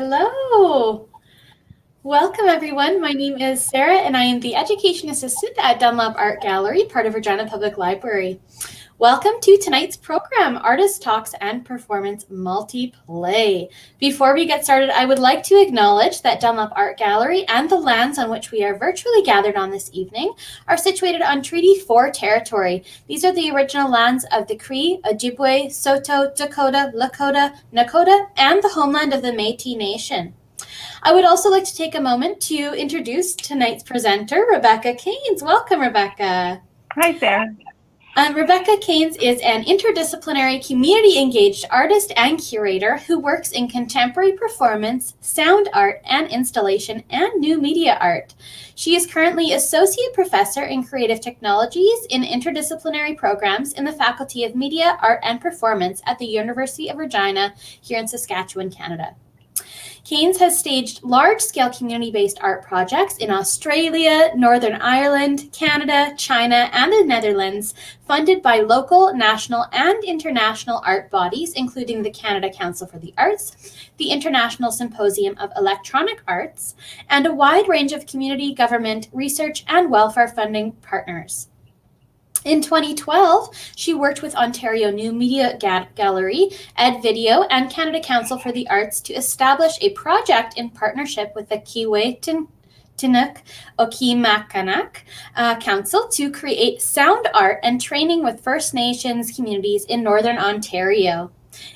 Hello. Welcome, everyone. My name is Sarah, and I am the Education Assistant at Dunlop Art Gallery, part of Regina Public Library. Welcome to tonight's program, Artist Talks and Performance Multiplay. Before we get started, I would like to acknowledge that Dunlop Art Gallery and the lands on which we are virtually gathered on this evening are situated on Treaty 4 territory. These are the original lands of the Cree, Ojibwe, Saulteaux, Dakota, Lakota, Nakota, and the homeland of the Métis Nation. I would also like to take a moment to introduce tonight's presenter, Rebecca Caines. Welcome, Rebecca. Hi, Sarah. Rebecca Caines is an interdisciplinary, community-engaged artist and curator who works in contemporary performance, sound art, and installation, and new media art. She is currently Associate Professor in Creative Technologies in Interdisciplinary Programs in the Faculty of Media, Art, and Performance at the University of Regina here in Saskatchewan, Canada. Caines has staged large-scale community-based art projects in Australia, Northern Ireland, Canada, China, and the Netherlands, funded by local, national, and international art bodies, including the Canada Council for the Arts, the International Symposium of Electronic Arts, and a wide range of community, government, research, and welfare funding partners. In 2012, she worked with Ontario New Media Gallery, Ed Video, and Canada Council for the Arts to establish a project in partnership with the Kiiwetinoong Okimakanak Council to create sound art and training with First Nations communities in Northern Ontario.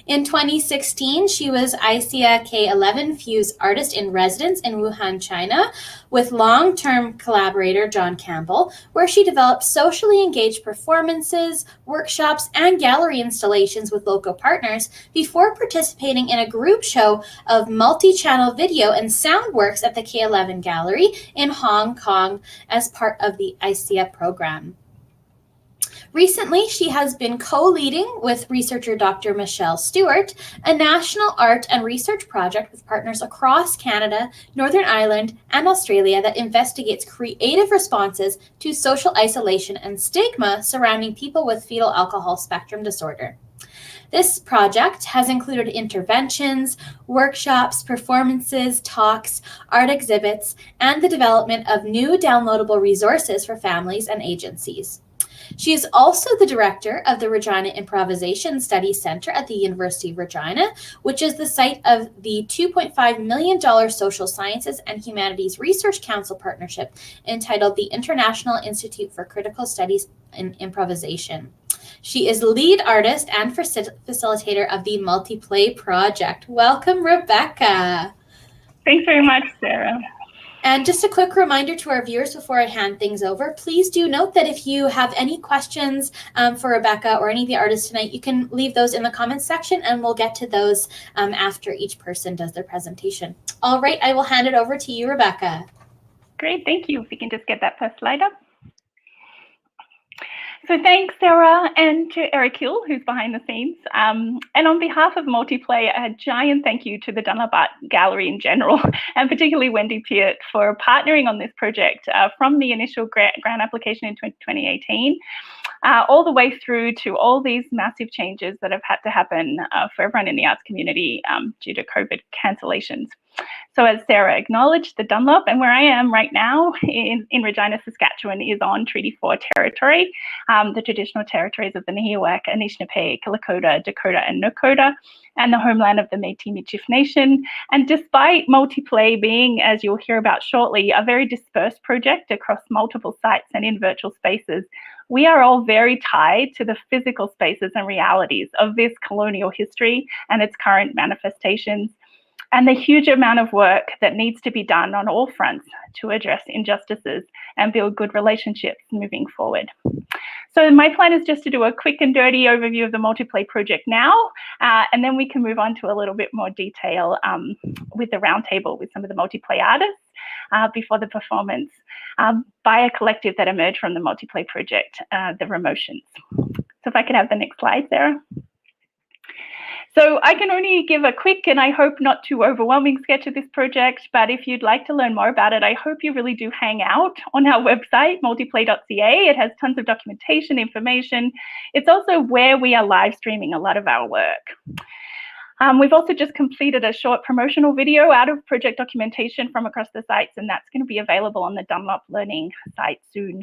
In 2016, she was ICEA K11 Fuse Artist in Residence in Wuhan, China, with long-term collaborator John Campbell, where she developed socially engaged performances, workshops, and gallery installations with local partners before participating in a group show of multi-channel video and sound works at the K11 Gallery in Hong Kong as part of the ICEA program. Recently, she has been co-leading with researcher Dr. Michelle Stewart a national art and research project with partners across Canada, Northern Ireland, and Australia that investigates creative responses to social isolation and stigma surrounding people with fetal alcohol spectrum disorder. This project has included interventions, workshops, performances, talks, art exhibits, and the development of new downloadable resources for families and agencies. She is also the director of the Regina Improvisation Studies Center at the University of Regina, which is the site of the $2.5 million Social Sciences and Humanities Research Council partnership entitled the International Institute for Critical Studies in Improvisation. She is lead artist and facilitator of the multiPLAY project. Welcome, Rebecca. Thanks very much, Sarah. And just a quick reminder to our viewers before I hand things over, please do note that if you have any questions for Rebecca or any of the artists tonight, you can leave those in the comments section and we'll get to those after each person does their presentation. All right, I will hand it over to you, Rebecca. Great, thank you. If we can just get that first slide up. So thanks, Sarah, and to Eric Hill, who's behind the scenes. And on behalf of multiPLAY, a giant thank you to the Dunlop Art Gallery in general, and particularly Wendy Peart for partnering on this project from the initial grant application in 2018, all the way through to all these massive changes that have had to happen for everyone in the arts community due to COVID cancellations. So as Sarah acknowledged, the Dunlop and where I am right now in Regina, Saskatchewan is on Treaty 4 territory, the traditional territories of the Nahiwak, Anishinaabe, Lakota, Dakota, and Nakota, and the homeland of the Métis Nation. And despite multiPLAY being, as you'll hear about shortly, a very dispersed project across multiple sites and in virtual spaces, we are all very tied to the physical spaces and realities of this colonial history and its current manifestations, and the huge amount of work that needs to be done on all fronts to address injustices and build good relationships moving forward. So my plan is just to do a quick and dirty overview of the multiPLAY project now, and then we can move on to a little bit more detail with the roundtable with some of the multiPLAY artists before the performance by a collective that emerged from the multiPLAY project, the Remotions. So if I could have the next slide, Sarah. So I can only give a quick and I hope not too overwhelming sketch of this project, but if you'd like to learn more about it, I hope you really do hang out on our website, multiplay.ca. It has tons of documentation, information. It's also where we are live streaming a lot of our work. We've also just completed a short promotional video out of project documentation from across the sites, and that's going to be available on the Dunlop Learning site soon.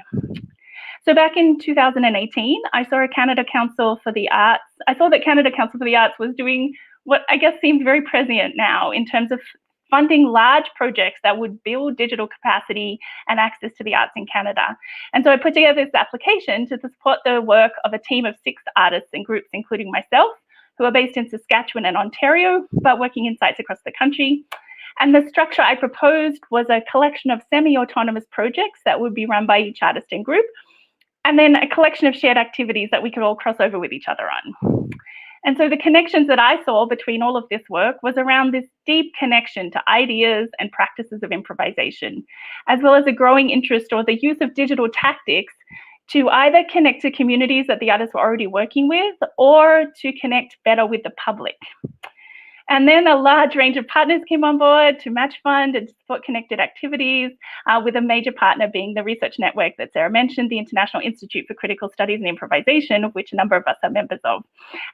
So back in 2018, I saw that Canada Council for the Arts was doing what I guess seems very prescient now in terms of funding large projects that would build digital capacity and access to the arts in Canada. And so I put together this application to support the work of a team of 6 artists and groups, including myself, who are based in Saskatchewan and Ontario, but working in sites across the country. And the structure I proposed was a collection of semi-autonomous projects that would be run by each artist and group, and then a collection of shared activities that we could all cross over with each other on. And so the connections that I saw between all of this work was around this deep connection to ideas and practices of improvisation, as well as a growing interest or the use of digital tactics to either connect to communities that the artists were already working with or to connect better with the public. And then a large range of partners came on board to match fund and support connected activities, with a major partner being the research network that Sarah mentioned, the International Institute for Critical Studies and Improvisation, of which a number of us are members of.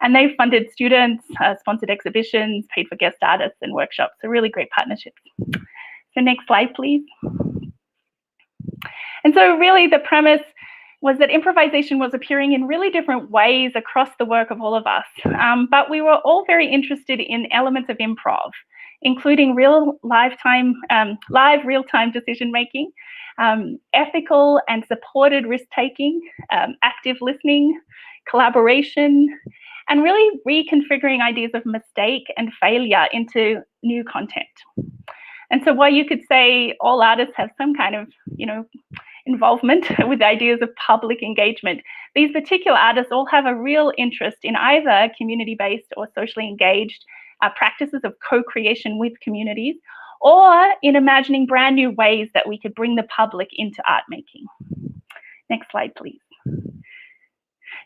And they've funded students, sponsored exhibitions, paid for guest artists and workshops, so really great partnerships. So next slide, please. And so really the premise was that improvisation was appearing in really different ways across the work of all of us. But we were all very interested in elements of improv, including live real-time decision-making, ethical and supported risk-taking, active listening, collaboration, and really reconfiguring ideas of mistake and failure into new content. And so while you could say all artists have some kind of, involvement with ideas of public engagement, these particular artists all have a real interest in either community-based or socially engaged practices of co-creation with communities, or in imagining brand new ways that we could bring the public into art making. Next slide, please.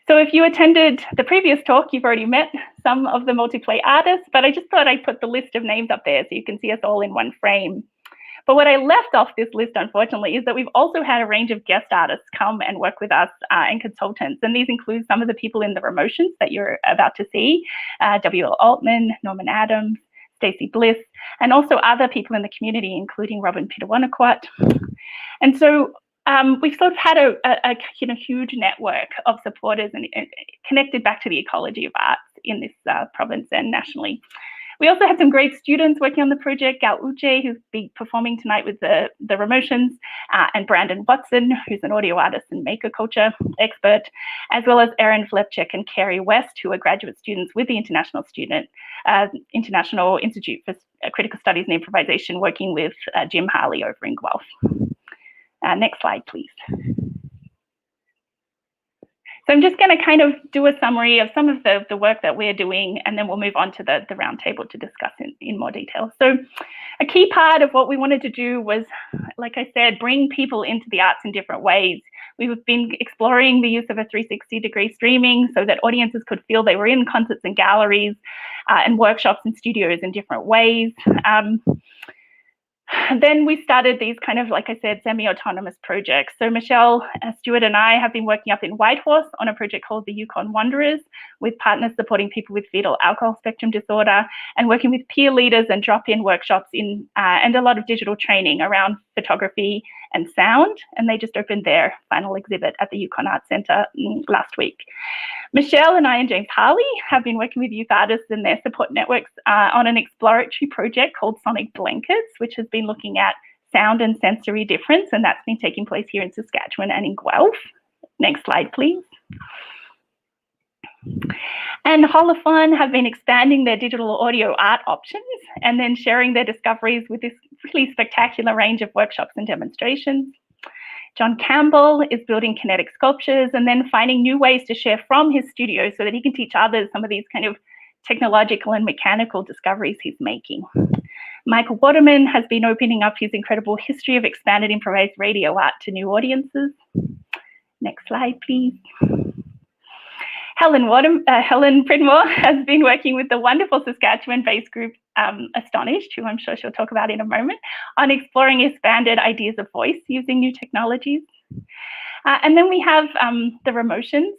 So if you attended the previous talk, you've already met some of the multiPLAY artists, but I just thought I'd put the list of names up there so you can see us all in one frame. But what I left off this list, unfortunately, is that we've also had a range of guest artists come and work with us and consultants. And these include some of the people in the Remotions that you're about to see, W.L. Altman, Norman Adams, Stacey Bliss, and also other people in the community, including Robin Pitawanakwat. And so we've sort of had a huge network of supporters and connected back to the ecology of arts in this province and nationally. We also had some great students working on the project, Gal Uche, who's be performing tonight with the Remotions, and Brandon Watson, who's an audio artist and maker culture expert, as well as Erin Flepchek and Kerry West, who are graduate students with the International Institute for Critical Studies and Improvisation, working with Jim Harley over in Guelph. Next slide, please. So I'm just going to kind of do a summary of some of the work that we're doing, and then we'll move on to the roundtable to discuss in more detail. So a key part of what we wanted to do was, like I said, bring people into the arts in different ways. We've been exploring the use of a 360-degree streaming so that audiences could feel they were in concerts and galleries and workshops and studios in different ways. Then we started these kind of, like I said, semi-autonomous projects. So Michelle, Stewart and I have been working up in Whitehorse on a project called the Yukon Wanderers, with partners supporting people with fetal alcohol spectrum disorder and working with peer leaders and drop-in workshops and a lot of digital training around photography and sound. And they just opened their final exhibit at the Yukon Arts Centre last week. Michelle and I and James Harley have been working with youth artists and their support networks on an exploratory project called Sonic Blankets, which has been looking at sound and sensory difference, and that's been taking place here in Saskatchewan and in Guelph. Next slide, please. And Holophon have been expanding their digital audio art options and then sharing their discoveries with this really spectacular range of workshops and demonstrations. John Campbell is building kinetic sculptures and then finding new ways to share from his studio so that he can teach others some of these kind of technological and mechanical discoveries he's making. Michael Waterman has been opening up his incredible history of expanded improvised radio art to new audiences. Next slide, please. Helen Pridmore has been working with the wonderful Saskatchewan-based group Astonished, who I'm sure she'll talk about in a moment, on exploring expanded ideas of voice using new technologies. And then we have the Remotions,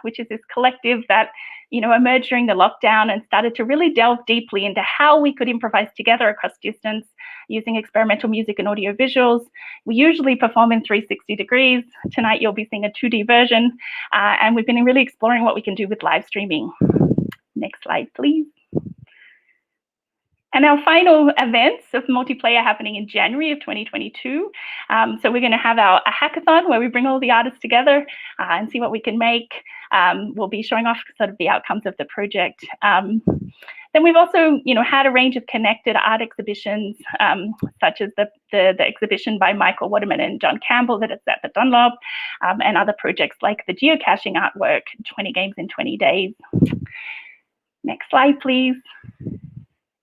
which is this collective that emerged during the lockdown and started to really delve deeply into how we could improvise together across distance using experimental music and audio visuals. We usually perform in 360 degrees. Tonight you'll be seeing a 2D version, and we've been really exploring what we can do with live streaming. Next slide, please. And our final events of multiPLAY are happening in January of 2022. So we're going to have a hackathon where we bring all the artists together and see what we can make. We'll be showing off sort of the outcomes of the project. Then we've also, had a range of connected art exhibitions, such as the exhibition by Michael Waterman and John Campbell that is at the Dunlop, and other projects like the geocaching artwork, 20 games in 20 days. Next slide, please.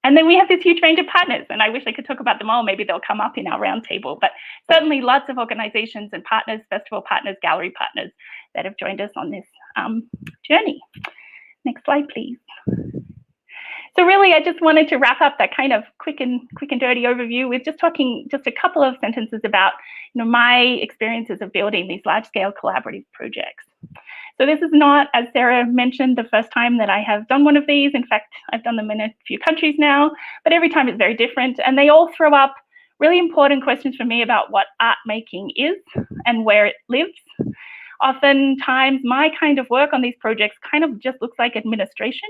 And then we have this huge range of partners, and I wish I could talk about them all. Maybe they'll come up in our roundtable, but certainly lots of organizations and partners, festival partners, gallery partners that have joined us on this journey. Next slide, please. So really, I just wanted to wrap up that kind of quick and dirty overview with just talking just a couple of sentences about my experiences of building these large-scale collaborative projects. So this is not, as Sarah mentioned, the first time that I have done one of these. In fact, I've done them in a few countries now, but every time it's very different. And they all throw up really important questions for me about what art making is and where it lives. Oftentimes, my kind of work on these projects kind of just looks like administration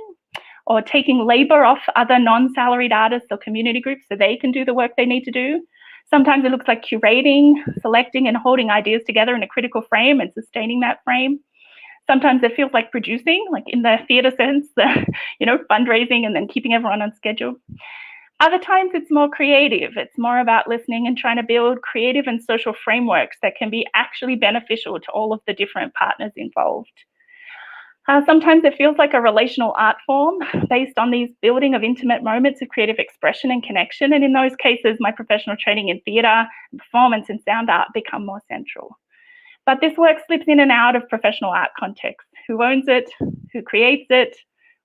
or taking labor off other non-salaried artists or community groups so they can do the work they need to do. Sometimes it looks like curating, selecting and holding ideas together in a critical frame and sustaining that frame. Sometimes it feels like producing, like in the theatre sense, fundraising and then keeping everyone on schedule. Other times it's more creative. It's more about listening and trying to build creative and social frameworks that can be actually beneficial to all of the different partners involved. Sometimes it feels like a relational art form based on these building of intimate moments of creative expression and connection. And in those cases, my professional training in theatre, performance and sound art become more central. But this work slips in and out of professional art context. Who owns it? Who creates it?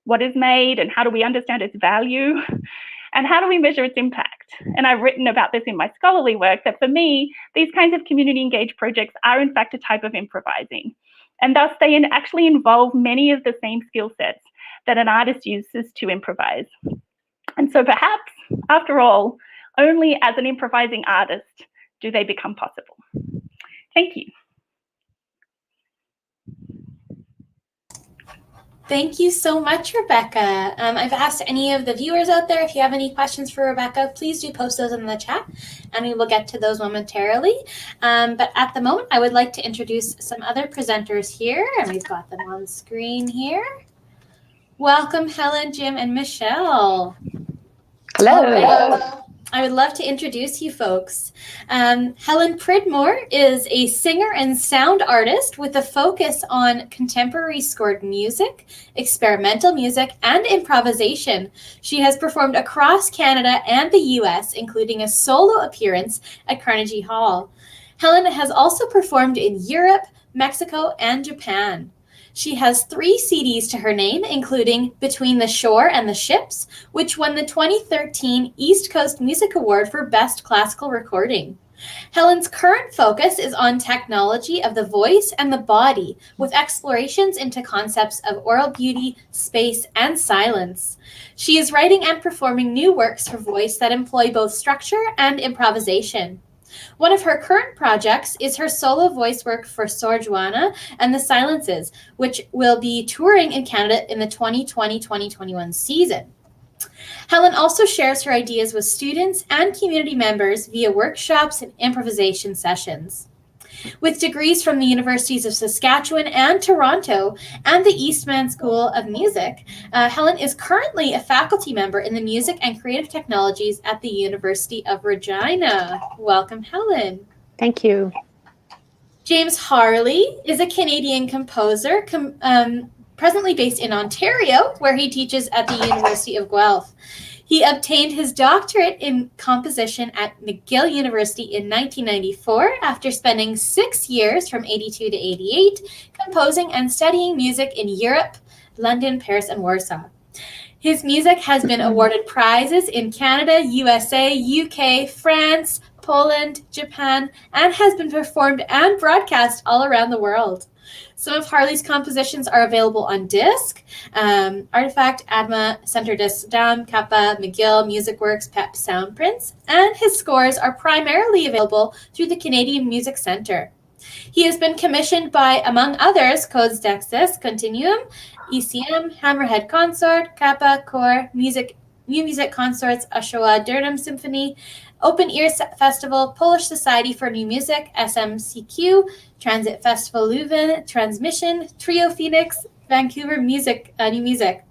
What is made? And how do we understand its value? And how do we measure its impact? And I've written about this in my scholarly work that for me, these kinds of community engaged projects are in fact a type of improvising. And thus they actually involve many of the same skill sets that an artist uses to improvise. And so perhaps, after all, only as an improvising artist do they become possible. Thank you. Thank you so much, Rebecca. I've asked any of the viewers out there, if you have any questions for Rebecca, please do post those in the chat and we will get to those momentarily. But at the moment, I would like to introduce some other presenters here, and we've got them on screen here. Welcome, Helen, Jim, and Michelle. Hello. I would love to introduce you folks. Helen Pridmore is a singer and sound artist with a focus on contemporary scored music, experimental music, and improvisation. She has performed across Canada and the US, including a solo appearance at Carnegie Hall. Helen has also performed in Europe, Mexico, and Japan. She has 3 CDs to her name, including Between the Shore and the Ships, which won the 2013 East Coast Music Award for Best Classical Recording. Helen's current focus is on technology of the voice and the body, with explorations into concepts of oral beauty, space, and silence. She is writing and performing new works for voice that employ both structure and improvisation. One of her current projects is her solo voice work for Sor Juana and the Silences, which will be touring in Canada in the 2020-2021 season. Helen also shares her ideas with students and community members via workshops and improvisation sessions. With degrees from the Universities of Saskatchewan and Toronto and the Eastman School of Music, Helen is currently a faculty member in the Music and Creative Technologies at the University of Regina. Welcome, Helen. Thank you. James Harley is a Canadian composer, presently based in Ontario, where he teaches at the University of Guelph. He obtained his doctorate in composition at McGill University in 1994 after spending 6 years from 82 to 88 composing and studying music in Europe, London, Paris, and Warsaw. His music has been awarded prizes in Canada, USA, UK, France, Poland, Japan, and has been performed and broadcast all around the world. Some of Harley's compositions are available on disc, Artifact, Adma, Center Disc Dam, Kappa, McGill, MusicWorks, Pep, Soundprints, and his scores are primarily available through the Canadian Music Centre. He has been commissioned by, among others, Codes Dexis, Continuum, ECM, Hammerhead Consort, Kappa, Core, New Music Consorts, Oshawa Durham Symphony, Open Ear Festival, Polish Society for New Music, SMCQ, Transit Festival Leuven, Transmission, Trio Phoenix, Vancouver Music, New Music.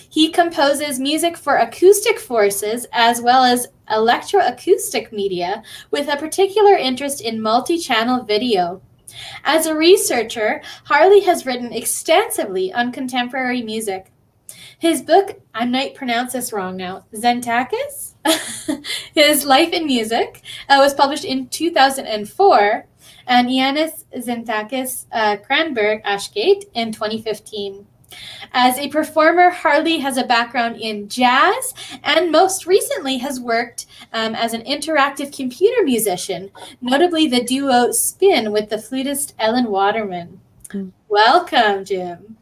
He composes music for acoustic forces as well as electroacoustic media, with a particular interest in multi-channel video. As a researcher, Harley has written extensively on contemporary music. His book, I might pronounce this wrong now, Zentakis, His Life in Music, was published in 2004, and Yanis Zentakis Cranberg Ashgate in 2015. As a performer, Harley has a background in jazz and most recently has worked as an interactive computer musician, notably the duo Spin with the flutist Ellen Waterman. Welcome, Jim.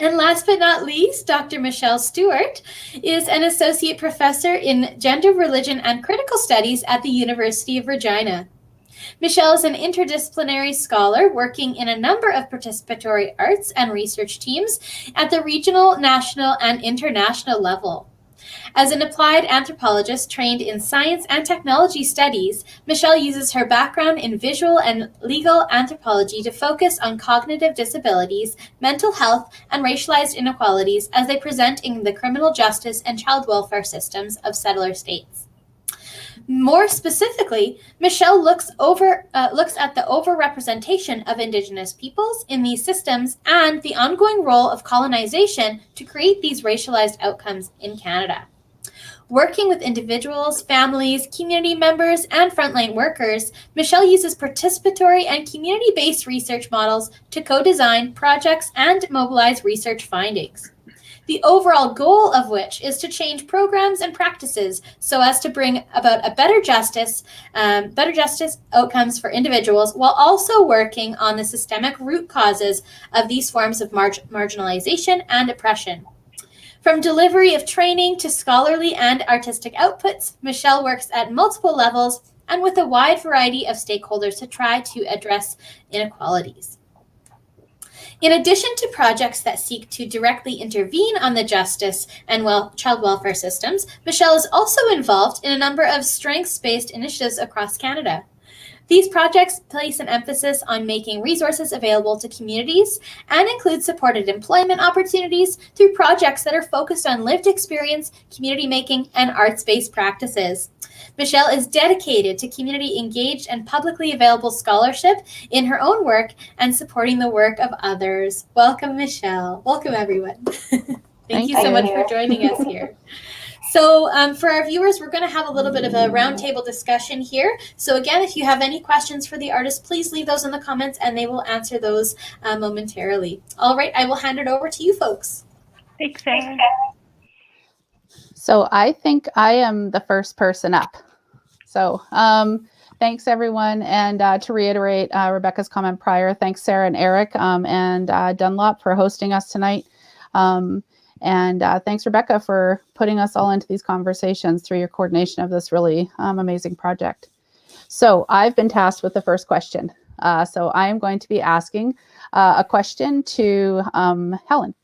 And last but not least, Dr. Michelle Stewart is an associate professor in gender, religion, and critical studies at the University of Regina. Michelle is an interdisciplinary scholar working in a number of participatory arts and research teams at the regional, national, and international level. As an applied anthropologist trained in science and technology studies, Michelle uses her background in visual and legal anthropology to focus on cognitive disabilities, mental health, and racialized inequalities as they present in the criminal justice and child welfare systems of settler states. More specifically, Michelle looks at the overrepresentation of Indigenous peoples in these systems and the ongoing role of colonization to create these racialized outcomes in Canada. Working with individuals, families, community members, and frontline workers, Michelle uses participatory and community-based research models to co-design projects and mobilize research findings. The overall goal of which is to change programs and practices so as to bring about a better justice outcomes for individuals, while also working on the systemic root causes of these forms of marginalization and oppression. From delivery of training to scholarly and artistic outputs, Michelle works at multiple levels and with a wide variety of stakeholders to try to address inequalities. In addition to projects that seek to directly intervene on the justice and child welfare systems, Michelle is also involved in a number of strengths-based initiatives across Canada. These projects place an emphasis on making resources available to communities and include supported employment opportunities through projects that are focused on lived experience, community making, and arts-based practices. Michelle is dedicated to community-engaged and publicly available scholarship in her own work and supporting the work of others. Welcome, Michelle. Welcome, everyone. Thank you so much for joining us here. So for our viewers, we're going to have a little bit of a roundtable discussion here. So again, if you have any questions for the artist, please leave those in the comments and they will answer those momentarily. All right, I will hand it over to you folks. Thanks, Sarah. So I think I am the first person up. So thanks, everyone. And to reiterate Rebecca's comment prior, thanks, Sarah and Eric and Dunlop for hosting us tonight. And thanks, Rebecca, for putting us all into these conversations through your coordination of this really amazing project. So I've been tasked with the first question. So I am going to be asking a question to Helen.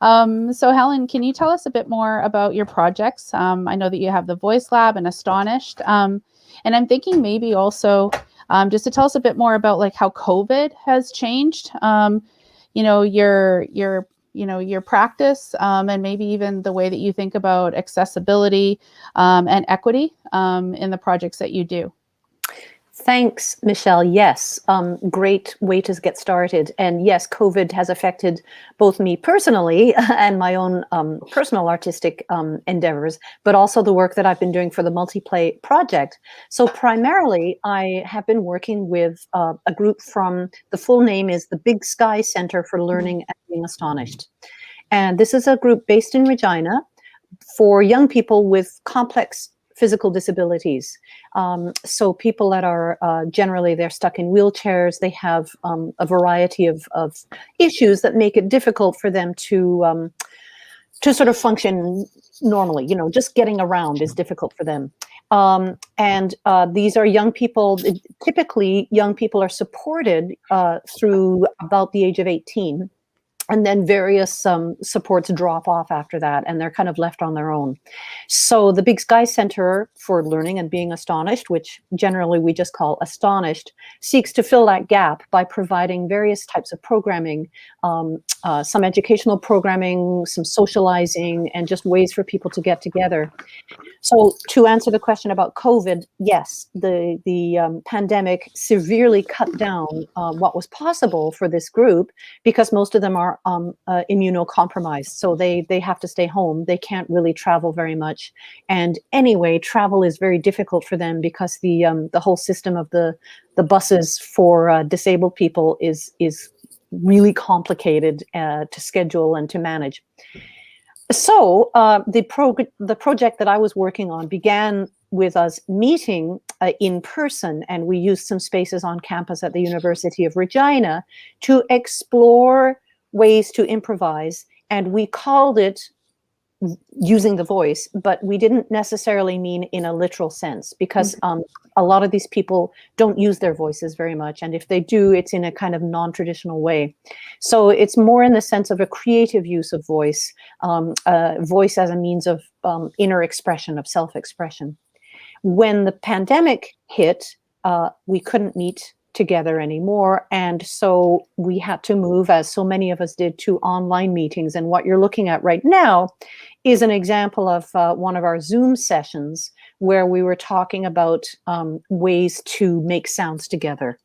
So Helen, can you tell us a bit more about your projects? I know that you have the Voice Lab and Astonished. And I'm thinking maybe also just to tell us a bit more about like how COVID has changed, your practice and maybe even the way that you think about accessibility and equity in the projects that you do. Thanks, Michelle. Yes, great way to get started. And yes, COVID has affected both me personally and my own personal artistic endeavors, but also the work that I've been doing for the multiPLAY project. So primarily, I have been working with a group from, the full name is the Big Sky Center for Learning and Being Astonished. And this is a group based in Regina for young people with complex physical disabilities. So people that are generally, they're stuck in wheelchairs. They have a variety of issues that make it difficult for them to sort of function normally. You know, just getting around is difficult for them. And these are young people. Typically, young people are supported through about the age of 18. And then various supports drop off after that, and they're kind of left on their own. So the Big Sky Center for Learning and Being Astonished, which generally we just call Astonished, seeks to fill that gap by providing various types of programming, some educational programming, some socializing, and just ways for people to get together. So to answer the question about COVID, yes, the pandemic severely cut down what was possible for this group, because most of them are immunocompromised. So they have to stay home. They can't really travel very much. And anyway, travel is very difficult for them because the whole system of the buses for disabled people is really complicated to schedule and to manage. So the project that I was working on began with us meeting in person, and we used some spaces on campus at the University of Regina to explore ways to improvise, and we called it using the voice, but we didn't necessarily mean in a literal sense, because a lot of these people don't use their voices very much, and if they do, it's in a kind of non-traditional way. So it's more in the sense of a creative use of voice, voice as a means of inner expression, of self-expression. When the pandemic hit, we couldn't meet together anymore, and so we had to move, as so many of us did, to online meetings. And what you're looking at right now is an example of one of our Zoom sessions where we were talking about ways to make sounds together.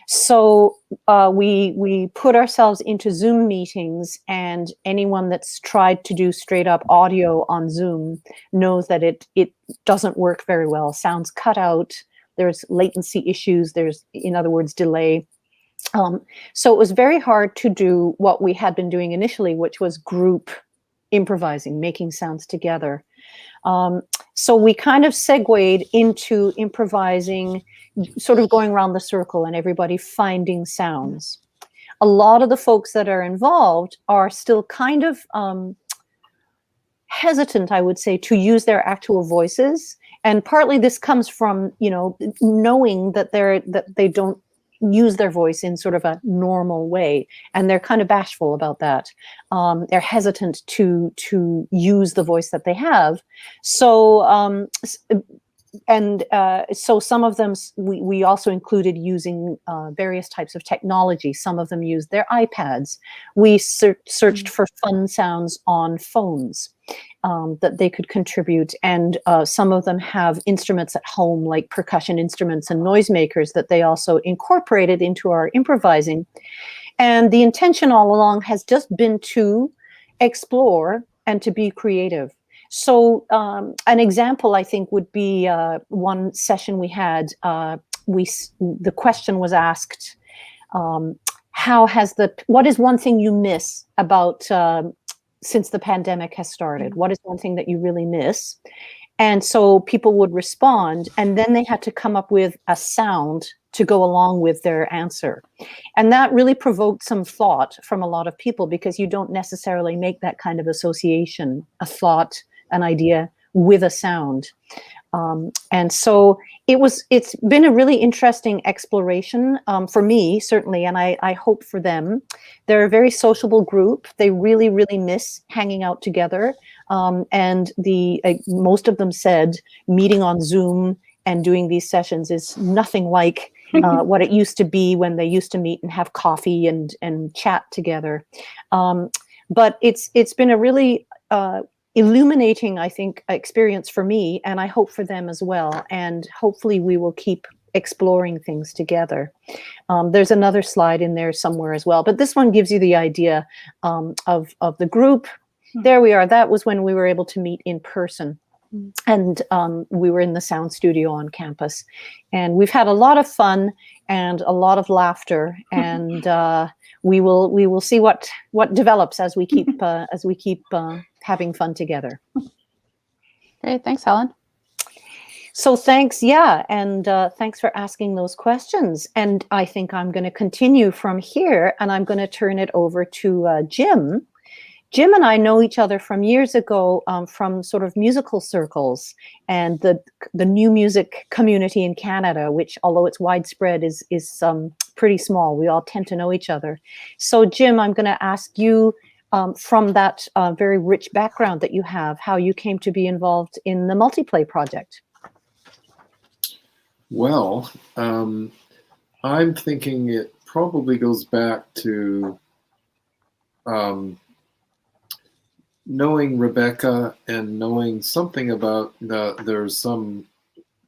So we put ourselves into Zoom meetings, and anyone that's tried to do straight up audio on Zoom knows that it doesn't work very well. Sounds cut out. There's latency issues. There's, in other words, delay. So it was very hard to do what we had been doing initially, which was group improvising, making sounds together. So we kind of segued into improvising, sort of going around the circle and everybody finding sounds. A lot of the folks that are involved are still kind of hesitant, I would say, to use their actual voices. And partly this comes from, you know, knowing that they don't use their voice in sort of a normal way, and they're kind of bashful about that. They're hesitant to use the voice that they have. So so some of them, we also included using various types of technology. Some of them used their iPads. We searched for fun sounds on phones that they could contribute. And some of them have instruments at home, like percussion instruments and noisemakers, that they also incorporated into our improvising. And the intention all along has just been to explore and to be creative. So an example, I think, would be one session we had. The question was asked, what is one thing you miss about since the pandemic has started? What is one thing that you really miss? And so people would respond, and then they had to come up with a sound to go along with their answer. And that really provoked some thought from a lot of people, because you don't necessarily make that kind of association, a thought, an idea with a sound. And so it's been a really interesting exploration for me, certainly, and I hope for them. They're a very sociable group. They really, really miss hanging out together. And most of them said meeting on Zoom and doing these sessions is nothing like what it used to be when they used to meet and have coffee and chat together. But it's been a really illuminating, I think, experience for me, and I hope for them as well. And hopefully we will keep exploring things together. There's another slide in there somewhere as well, but this one gives you the idea of the group. There we are. That was when we were able to meet in person. And we were in the sound studio on campus. And we've had a lot of fun. and a lot of laughter, and we will see what develops as we keep having fun together. Great, thanks, Helen. So thanks, yeah, and thanks for asking those questions. And I think I'm going to continue from here, and I'm going to turn it over to Jim. Jim and I know each other from years ago, from sort of musical circles and the new music community in Canada, which, although it's widespread, is pretty small. We all tend to know each other. So Jim, I'm going to ask you, from that very rich background that you have, how you came to be involved in the multiPLAY project. Well, I'm thinking it probably goes back to knowing Rebecca and knowing something about there's some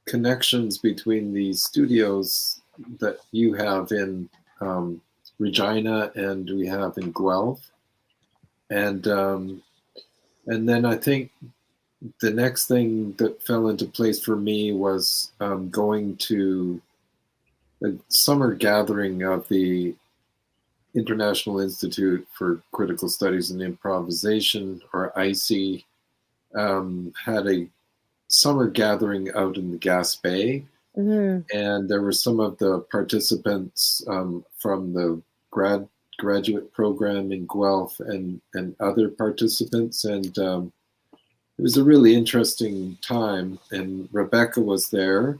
connections between the studios that you have in Regina and we have in Guelph. And then I think the next thing that fell into place for me was going to a summer gathering of the International Institute for Critical Studies and Improvisation, or ICI, had a summer gathering out in the Gaspé. And there were some of the participants from the graduate program in Guelph and other participants, and it was a really interesting time. And Rebecca was there,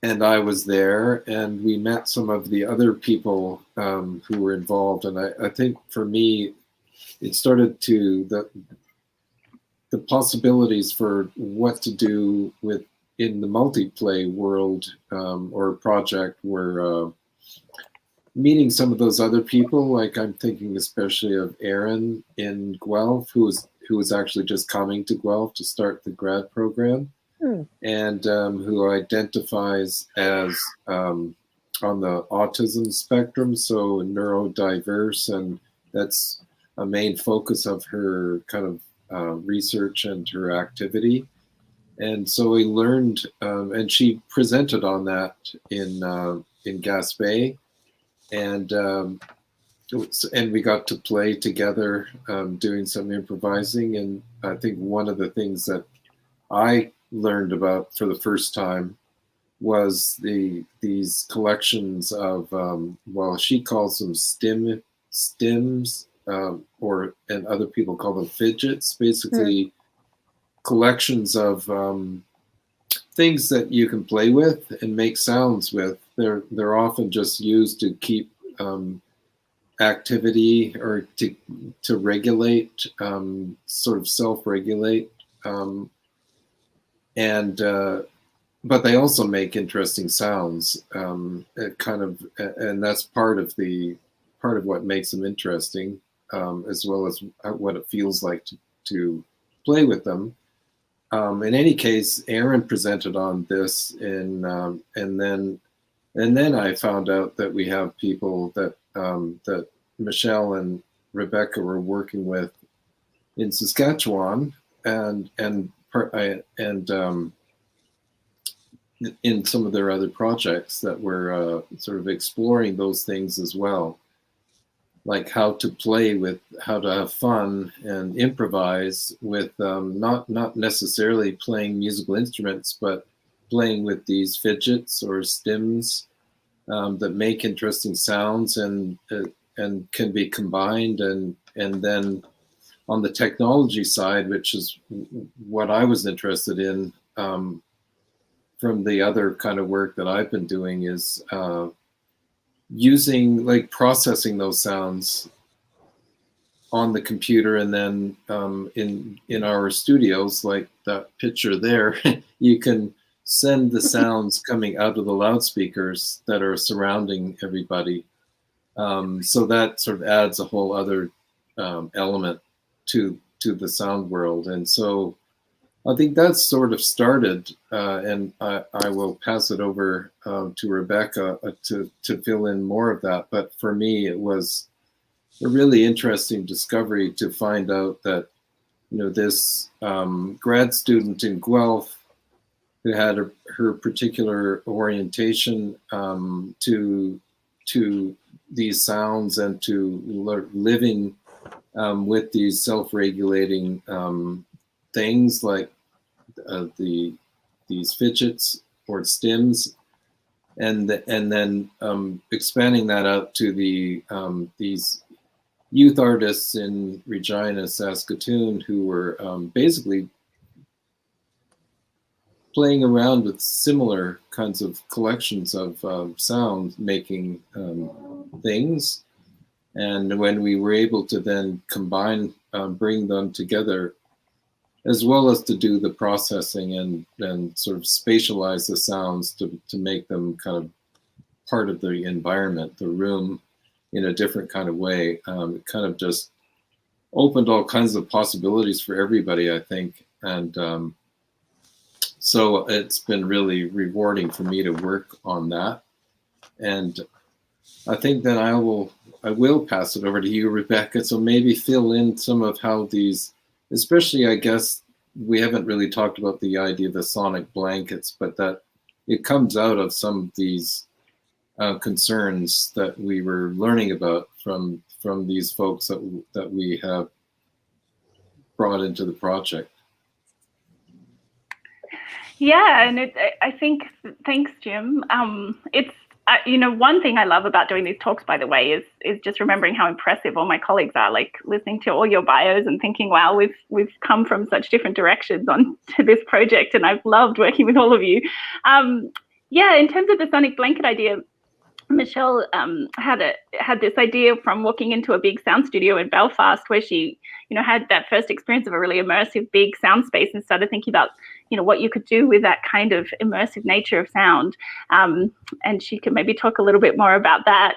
and I was there, and we met some of the other people who were involved. And I think for me, it started to the possibilities for what to do in the multiPLAY world or project were meeting some of those other people. Like I'm thinking especially of Aaron in Guelph, who was actually just coming to Guelph to start the grad program. And who identifies as on the autism spectrum, so neurodiverse, and that's a main focus of her kind of research and her activity. And so we learned, and she presented on that in Gaspé, and we got to play together, doing some improvising. And I think one of the things that I learned about for the first time was these collections of well, she calls them stims, and other people call them fidgets, basically collections of things that you can play with and make sounds with. They're often just used to keep activity or to regulate, sort of self-regulate. But they also make interesting sounds, and that's part of what makes them interesting, as well as what it feels like to play with them. In any case, Aaron presented on this, and then I found out that we have people that Michelle and Rebecca were working with in Saskatchewan, and in some of their other projects that were sort of exploring those things as well, like how to play with, how to have fun and improvise with not necessarily playing musical instruments, but playing with these fidgets or stims that make interesting sounds and can be combined. And then on the technology side, which is what I was interested in from the other kind of work that I've been doing, is processing those sounds on the computer, and then in our studios, like that picture there, you can send the sounds coming out of the loudspeakers that are surrounding everybody. So that sort of adds a whole other element to the sound world. And so I think that's sort of started, and I will pass it over to Rebecca to fill in more of that. But for me, it was a really interesting discovery to find out that, this grad student in Guelph who had her particular orientation to these sounds and to living with these self-regulating things like these fidgets or stims, and then expanding that out to these youth artists in Regina, Saskatoon, who were basically playing around with similar kinds of collections of sound making things. And when we were able to then combine, bring them together, as well as to do the processing and sort of spatialize the sounds to make them kind of part of the environment, the room, in a different kind of way, it kind of just opened all kinds of possibilities for everybody, I think. And so it's been really rewarding for me to work on that. And I think then I will pass it over to you, Rebecca. So maybe fill in some of how these, especially, I guess, we haven't really talked about the idea of the sonic blankets, but that it comes out of some of these concerns that we were learning about from these folks that we have brought into the project. Yeah, and I think, thanks, Jim. It's one thing I love about doing these talks, by the way, is just remembering how impressive all my colleagues are. Like listening to all your bios and thinking, wow, we've come from such different directions on to this project, and I've loved working with all of you. Yeah, in terms of the sonic blanket idea, Michelle had this idea from walking into a big sound studio in Belfast, where she, had that first experience of a really immersive big sound space, and started thinking about, what you could do with that kind of immersive nature of sound. And she could maybe talk a little bit more about that.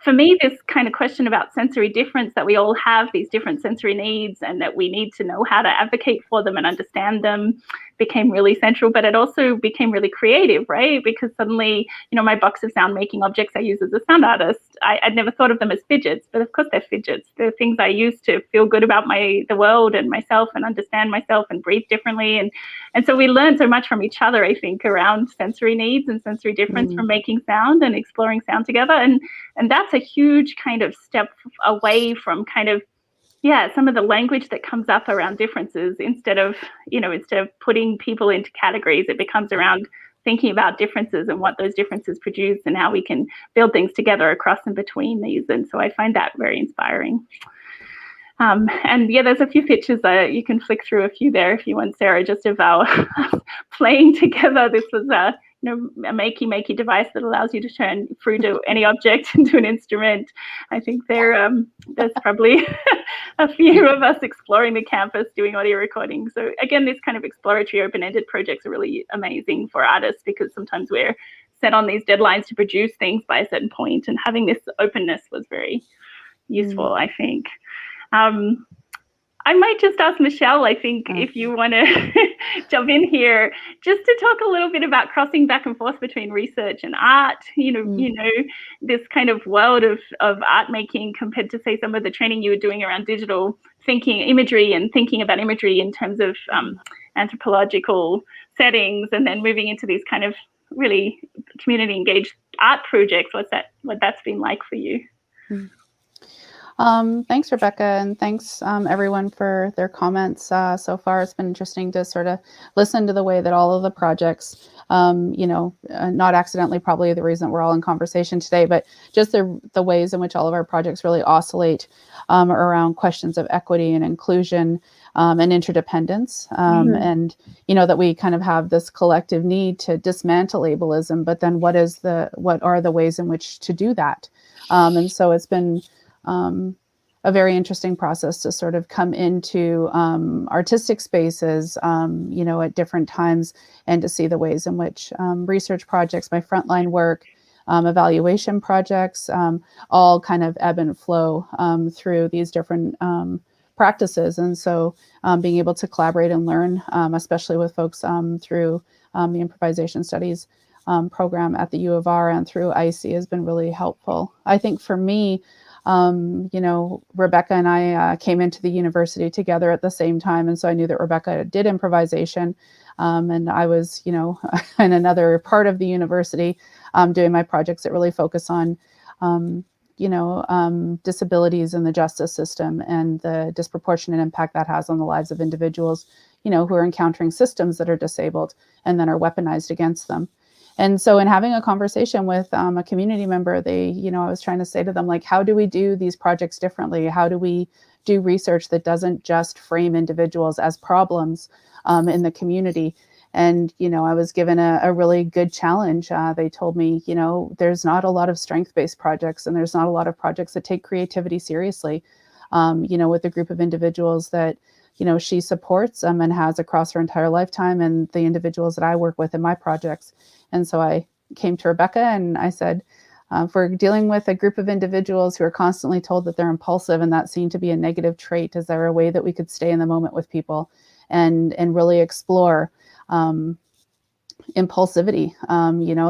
For me, this kind of question about sensory difference, that we all have these different sensory needs and that we need to know how to advocate for them and understand them, became really central. But it also became really creative, right? Because suddenly, my box of sound making objects I use as a sound artist, I'd never thought of them as fidgets, but of course they're fidgets. They're things I use to feel good about the world and myself, and understand myself and breathe differently. And so we learn so much from each other, I think, around sensory needs and sensory difference from making sound and exploring sound together. And that's a huge kind of step away from kind of, some of the language that comes up around differences. Instead of putting people into categories, it becomes around thinking about differences and what those differences produce and how we can build things together across and between these. And so I find that very inspiring. And there's a few pictures you can flick through a few there if you want, Sarah, just of our playing together. This was a makey device that allows you to turn fruit to any object into an instrument. I think there's probably a few of us exploring the campus doing audio recording. So again, this kind of exploratory open-ended projects are really amazing for artists, because sometimes we're set on these deadlines to produce things by a certain point, and having this openness was very useful, I think. I might just ask Michelle, I think, if you want to jump in here, just to talk a little bit about crossing back and forth between research and art, this kind of world of art making compared to, say, some of the training you were doing around digital thinking, imagery, and thinking about imagery in terms of anthropological settings, and then moving into these kind of really community engaged art projects. What that's been like for you? Thanks, Rebecca, and thanks everyone for their comments so far. It's been interesting to sort of listen to the way that all of the projects, not accidentally probably the reason we're all in conversation today, but just the ways in which all of our projects really oscillate around questions of equity and inclusion and interdependence, and that we kind of have this collective need to dismantle ableism, but then what are the ways in which to do that? And so it's been a very interesting process to sort of come into artistic spaces, at different times, and to see the ways in which research projects, my frontline work, evaluation projects, all kind of ebb and flow through these different practices. And so being able to collaborate and learn, especially with folks through the improvisation studies program at the U of R and through IC, has been really helpful. I think for me, Rebecca and I came into the university together at the same time. And so I knew that Rebecca did improvisation. And I was, in another part of the university doing my projects that really focus on, disabilities in the justice system and the disproportionate impact that has on the lives of individuals, who are encountering systems that are disabled and then are weaponized against them. And so in having a conversation with a community member, I was trying to say to them, like, how do we do these projects differently? How do we do research that doesn't just frame individuals as problems in the community? And, I was given a really good challenge. They told me, there's not a lot of strength-based projects, and there's not a lot of projects that take creativity seriously, with a group of individuals that, she supports and has across her entire lifetime, and the individuals that I work with in my projects. And so I came to Rebecca and I said, if we're dealing with a group of individuals who are constantly told that they're impulsive and that seemed to be a negative trait, is there a way that we could stay in the moment with people and really explore impulsivity?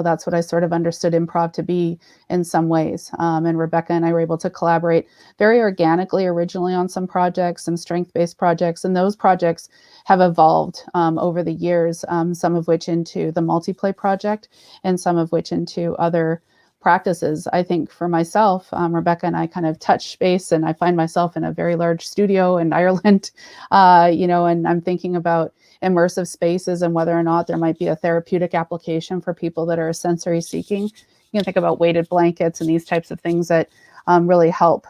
That's what I sort of understood improv to be in some ways. And Rebecca and I were able to collaborate very organically originally on some projects, some strength-based projects. And those projects have evolved over the years, some of which into the multiPLAY project and some of which into other practices. I think for myself, Rebecca and I kind of touch base, and I find myself in a very large studio in Ireland, and I'm thinking about immersive spaces and whether or not there might be a therapeutic application for people that are sensory seeking. You can think about weighted blankets and these types of things that really help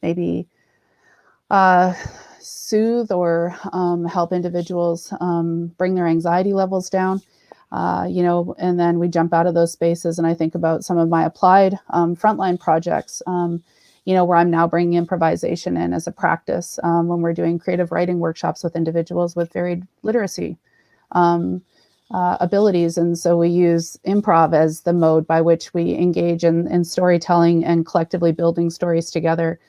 maybe soothe or help individuals bring their anxiety levels down. And then we jump out of those spaces, and I think about some of my applied frontline projects, where I'm now bringing improvisation in as a practice when we're doing creative writing workshops with individuals with varied literacy abilities. And so we use improv as the mode by which we engage in storytelling and collectively building stories together.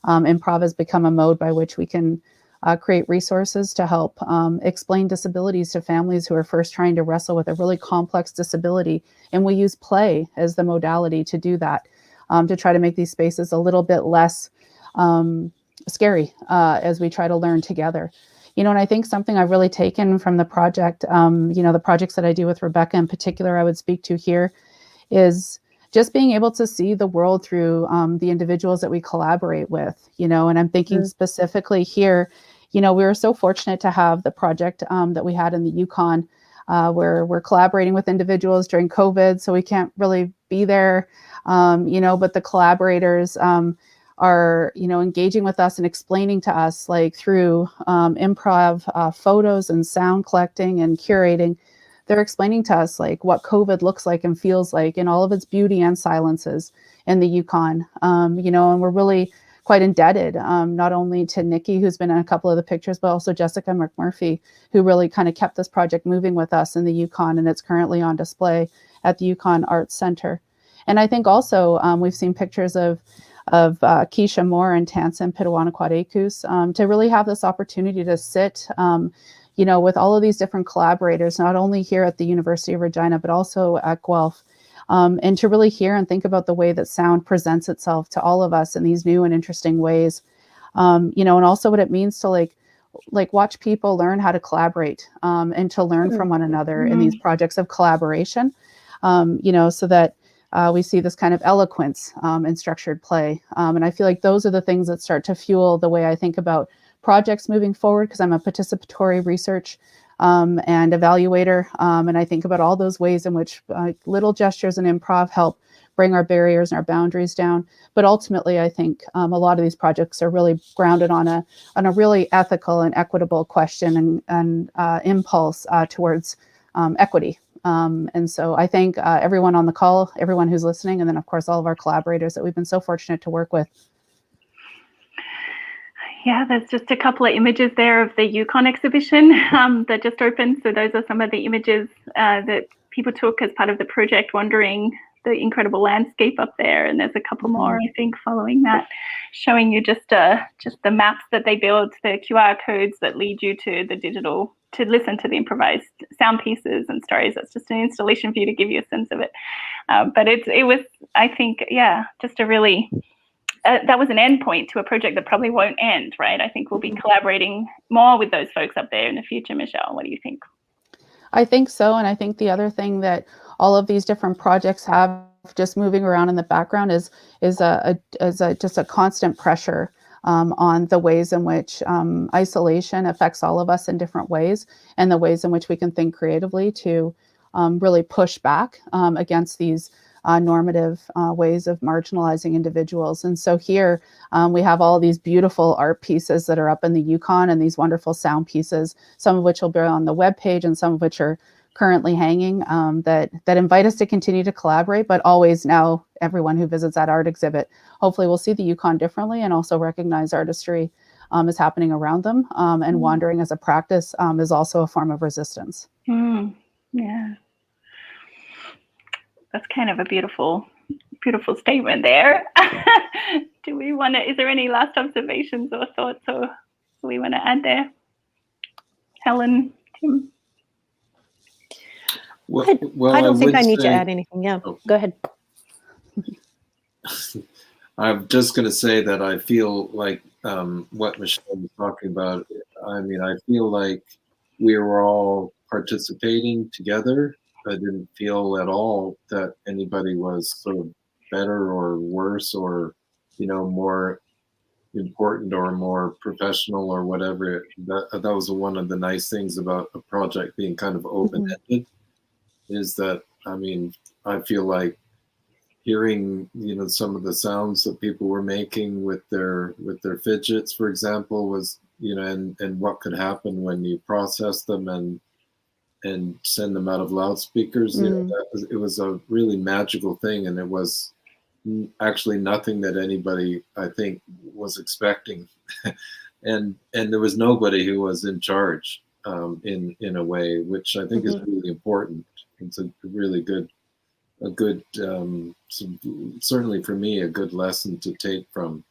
Improv has become a mode by which we can create resources to help explain disabilities to families who are first trying to wrestle with a really complex disability. And we use play as the modality to do that, to try to make these spaces a little bit less scary as we try to learn together. And I think something I've really taken from the project, the projects that I do with Rebecca in particular, I would speak to here, is just being able to see the world through the individuals that we collaborate with, and I'm thinking specifically here, we were so fortunate to have the project that we had in the Yukon, where we're collaborating with individuals during COVID, so we can't really be there, but the collaborators are, engaging with us and explaining to us, like through improv photos and sound collecting and curating, they're explaining to us like what COVID looks like and feels like in all of its beauty and silences in the Yukon, and we're really quite indebted, not only to Nikki, who's been in a couple of the pictures, but also Jessica McMurphy, who really kind of kept this project moving with us in the Yukon, and it's currently on display at the Yukon Arts Center. And I think also we've seen pictures of Keisha Moore and Tansen Pitawanakwat-Ekus, to really have this opportunity to sit, with all of these different collaborators, not only here at the University of Regina, but also at Guelph, and to really hear and think about the way that sound presents itself to all of us in these new and interesting ways, and also what it means to like watch people learn how to collaborate, and to learn from one another in these projects of collaboration, so that we see this kind of eloquence in structured play. And I feel like those are the things that start to fuel the way I think about projects moving forward, because I'm a participatory research and evaluator. And I think about all those ways in which little gestures and improv help bring our barriers and our boundaries down. But ultimately, I think a lot of these projects are really grounded on a really ethical and equitable question and impulse towards equity. And so I thank everyone on the call, everyone who's listening, and then of course all of our collaborators that we've been so fortunate to work with. Yeah, there's just a couple of images there of the Yukon exhibition that just opened. So those are some of the images that people took as part of the project, wandering the incredible landscape up there. And there's a couple more, I think, following that, showing you just the maps that they built, the QR codes that lead you to the digital, to listen to the improvised sound pieces and stories. That's just an installation for you to give you a sense of it. But it was, I think, just a really that was an end point to a project that probably won't end, right? I think we'll be collaborating more with those folks up there in the future. Michelle, what do you think? I think so. And I think the other thing that all of these different projects have just moving around in the background is just a constant pressure on the ways in which isolation affects all of us in different ways, and the ways in which we can think creatively to really push back against these normative ways of marginalizing individuals. And so here we have all these beautiful art pieces that are up in the Yukon, and these wonderful sound pieces, some of which will be on the webpage and some of which are currently hanging, that invite us to continue to collaborate, but always now everyone who visits that art exhibit hopefully will see the Yukon differently and also recognize artistry is happening around them, and wandering as a practice is also a form of resistance. Yeah. That's kind of a beautiful statement there. Do we want to, is there any last observations or thoughts or we want to add there? Helen, Tim? Well, I don't think I need to say- add anything. Yeah, go ahead. I'm just going to say that I feel like what Michelle was talking about, I mean, I feel like we were all participating together. I didn't feel at all that anybody was sort of better or worse or, you know, more important or more professional or whatever. That was one of the nice things about a project being kind of open-ended, is that, I mean, I feel like hearing, you know, some of the sounds that people were making with their fidgets, for example, was, you know, and what could happen when you process them and send them out of loudspeakers. You know, it was a really magical thing, and it was actually nothing that anybody, I think, was expecting. and there was nobody who was in charge in a way, which I think is really important. It's a really good, certainly for me, a good lesson to take from.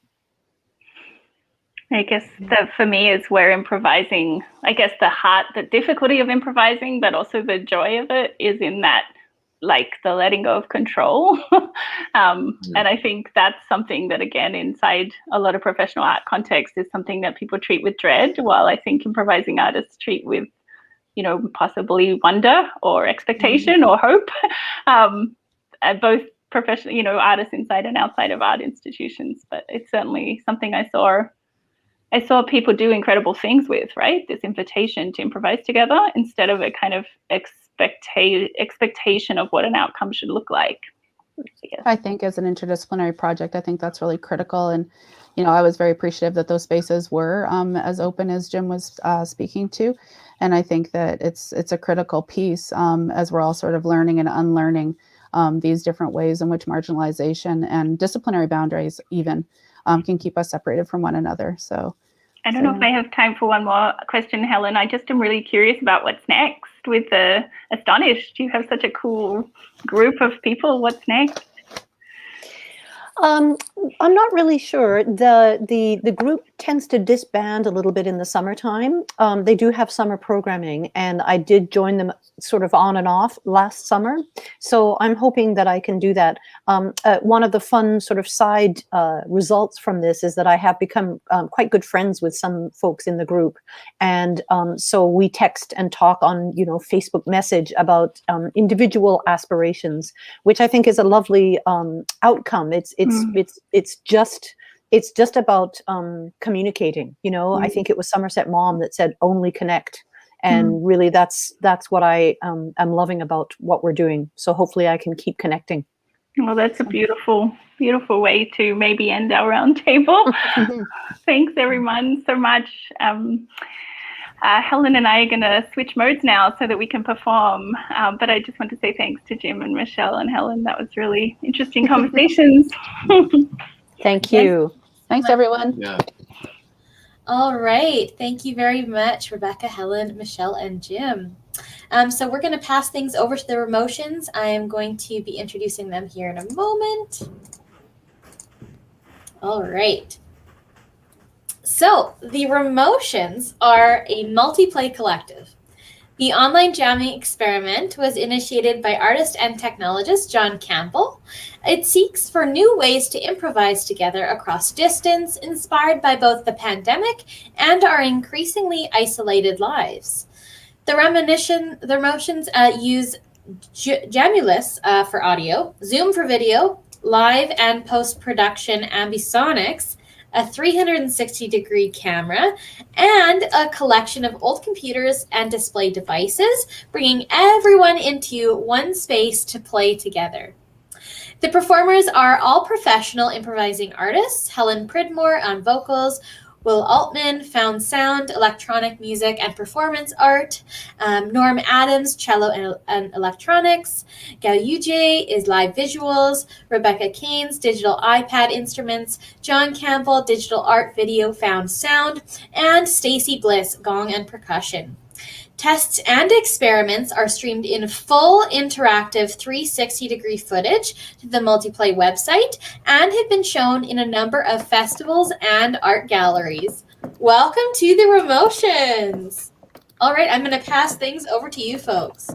I guess that for me is where improvising, I guess the difficulty of improvising, but also the joy of it is in that, like the letting go of control. And I think that's something that, again, inside a lot of professional art context is something that people treat with dread, while I think improvising artists treat with, you know, possibly wonder or expectation or hope. Both professional, you know, artists inside and outside of art institutions. But it's certainly something I saw people do incredible things with, right? This invitation to improvise together instead of a kind of expectation of what an outcome should look like. I think as an interdisciplinary project, I think that's really critical. And, you know, I was very appreciative that those spaces were as open as Jim was speaking to. And I think that it's a critical piece as we're all sort of learning and unlearning these different ways in which marginalization and disciplinary boundaries even can keep us separated from one another. So I don't know if I have time for one more question, Helen. I just am really curious about what's next with the Astonished. You have such a cool group of people. What's next? I'm not really sure. The group tends to disband a little bit in the summertime. They do have summer programming, and I did join them sort of on and off last summer. So I'm hoping that I can do that. One of the fun sort of side results from this is that I have become quite good friends with some folks in the group. And so we text and talk on, you know, Facebook message about individual aspirations, which I think is a lovely outcome. It's just about communicating, you know. I think it was Somerset Mom that said only connect, and really that's what I am loving about what we're doing. So hopefully I can keep connecting. Well, that's a beautiful way to maybe end our round table. Thanks everyone so much. Helen and I are going to switch modes now so that we can perform. But I just want to say thanks to Jim and Michelle and Helen. That was really interesting conversations. Thank you. Thanks, everyone. Yeah. All right. Thank you very much, Rebecca, Helen, Michelle, and Jim. So we're going to pass things over to the Remotions. I am going to be introducing them here in a moment. All right. So the Remotions are a multiplay collective. The online jamming experiment was initiated by artist and technologist John Campbell. It seeks for new ways to improvise together across distance, inspired by both the pandemic and our increasingly isolated lives. The Remotions use Jamulus for audio, Zoom for video, live and post-production ambisonics, a 360-degree camera, and a collection of old computers and display devices, bringing everyone into one space to play together. The performers are all professional improvising artists: Helen Pridmore on vocals, Will Altman, found sound, electronic music and performance art, Norm Adams, cello and electronics, Gao Yujie is live visuals, Rebecca Caines, digital iPad instruments, John Campbell, digital art, video, found sound, and Stacy Bliss, gong and percussion. Tests and experiments are streamed in full interactive 360-degree footage to the multiPLAY website and have been shown in a number of festivals and art galleries. Welcome to the Remotions! All right, I'm going to pass things over to you folks.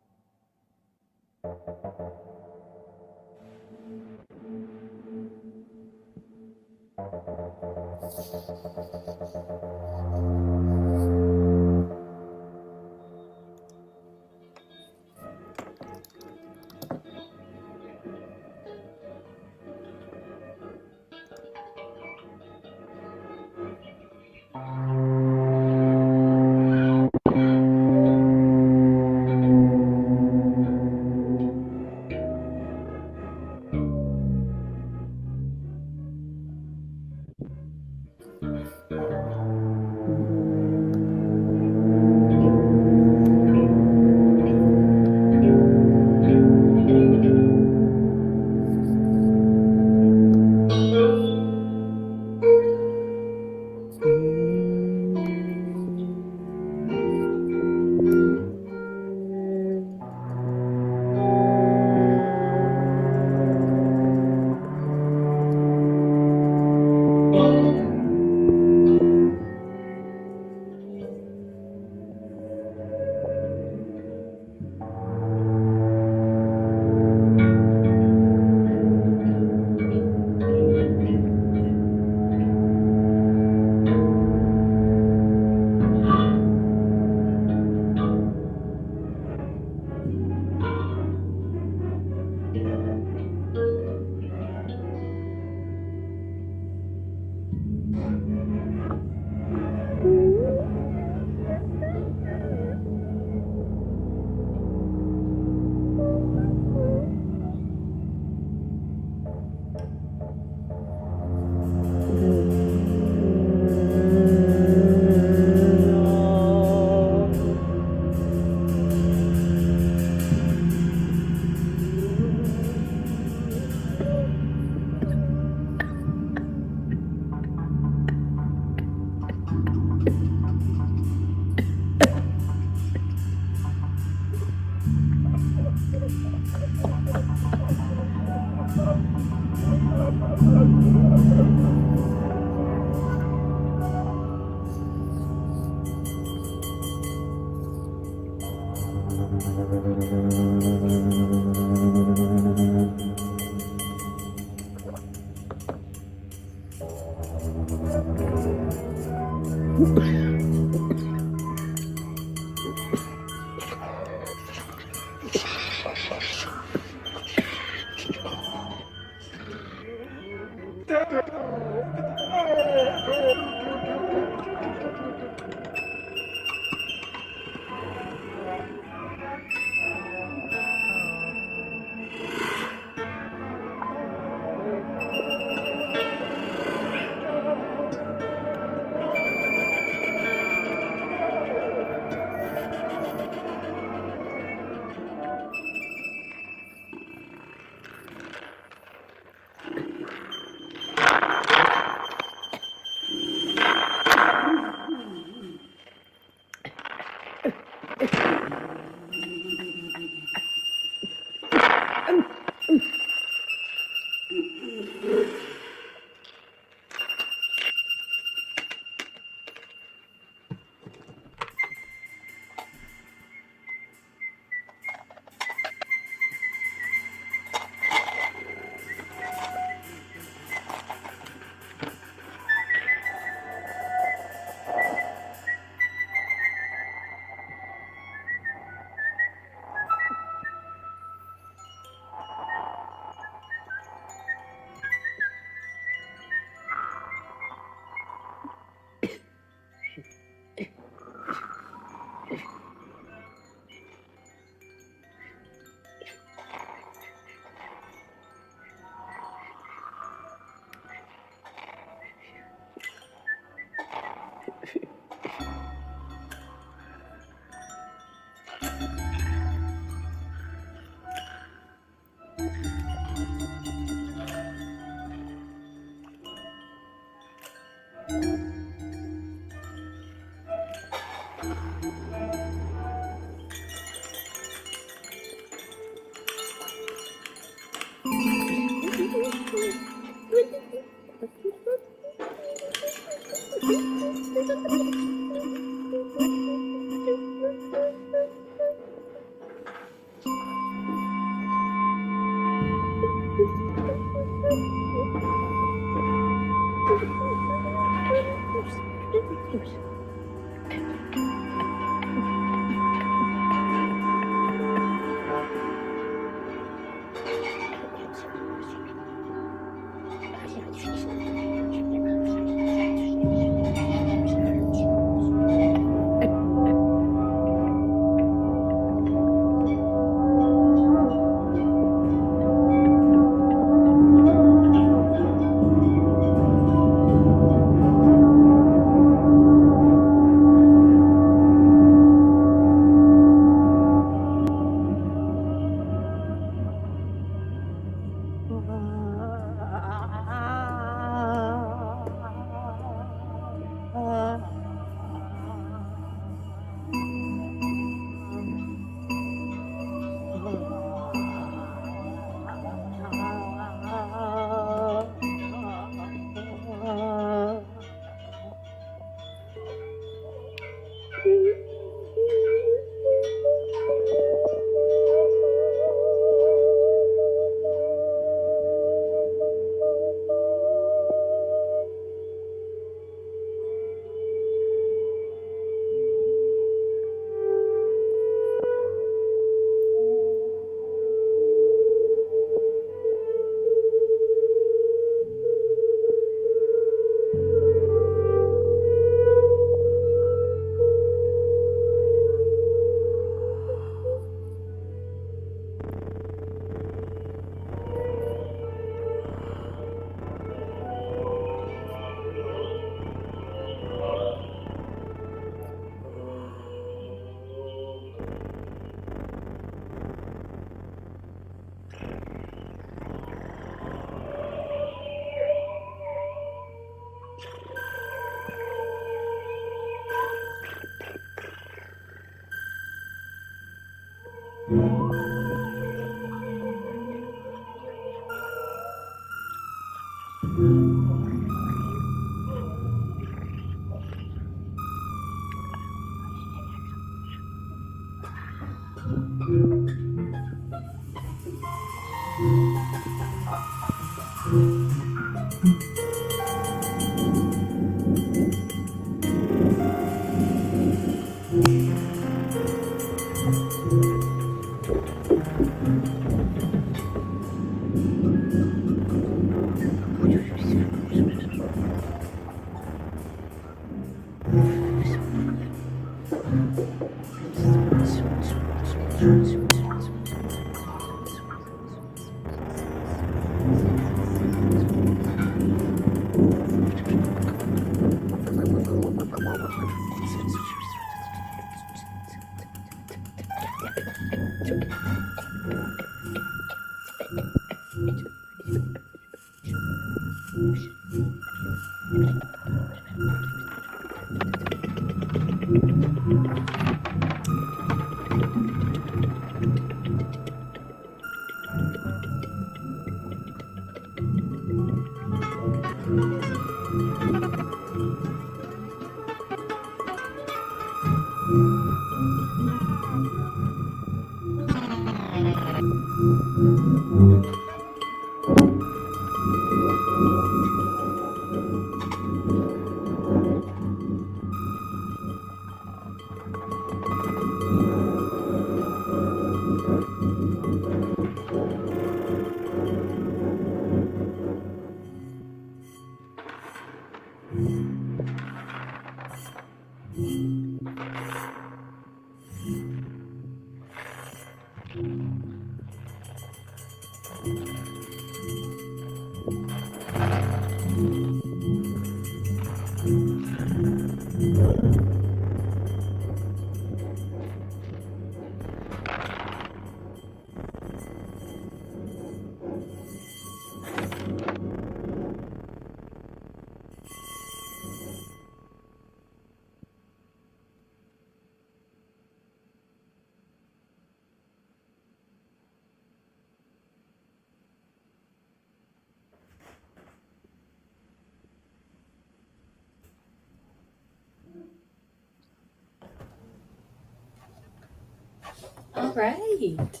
All right.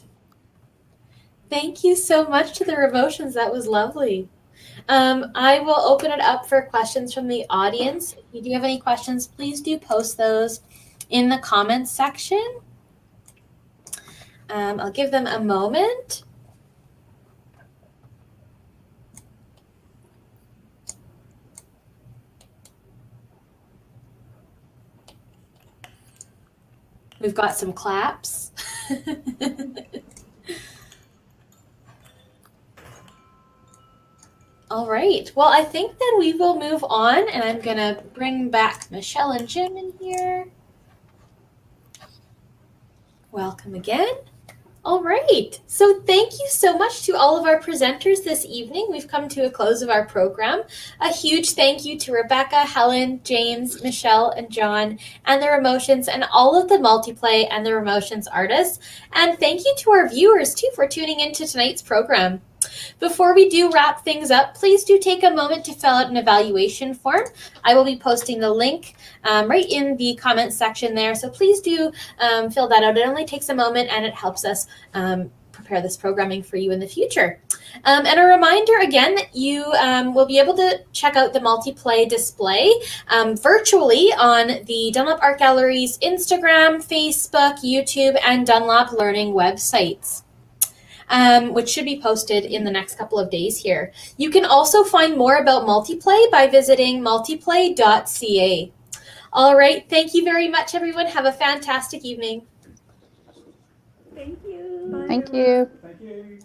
Thank you so much to the Remotions. That was lovely. I will open it up for questions from the audience. If you do have any questions, please do post those in the comments section. I'll give them a moment. We've got some claps. All right. Well, I think then we will move on, and I'm going to bring back Michelle and Jim in here. Welcome again. All right. So thank you so much to all of our presenters this evening. We've come to a close of our program. A huge thank you to Rebecca, Helen, James, Michelle, and John, and the Remotions, and all of the multiplay and the Remotions artists. And thank you to our viewers, too, for tuning into tonight's program. Before we do wrap things up, please do take a moment to fill out an evaluation form. I will be posting the link right in the comments section there. So please do fill that out. It only takes a moment and it helps us prepare this programming for you in the future. And a reminder again that you will be able to check out the multiplay display virtually on the Dunlop Art Gallery's Instagram, Facebook, YouTube, and Dunlop Learning websites. Which should be posted in the next couple of days here. You can also find more about multiplay by visiting multiplay.ca. All right, thank you very much, everyone. Have a fantastic evening. Thank you. Thank you. Thank you.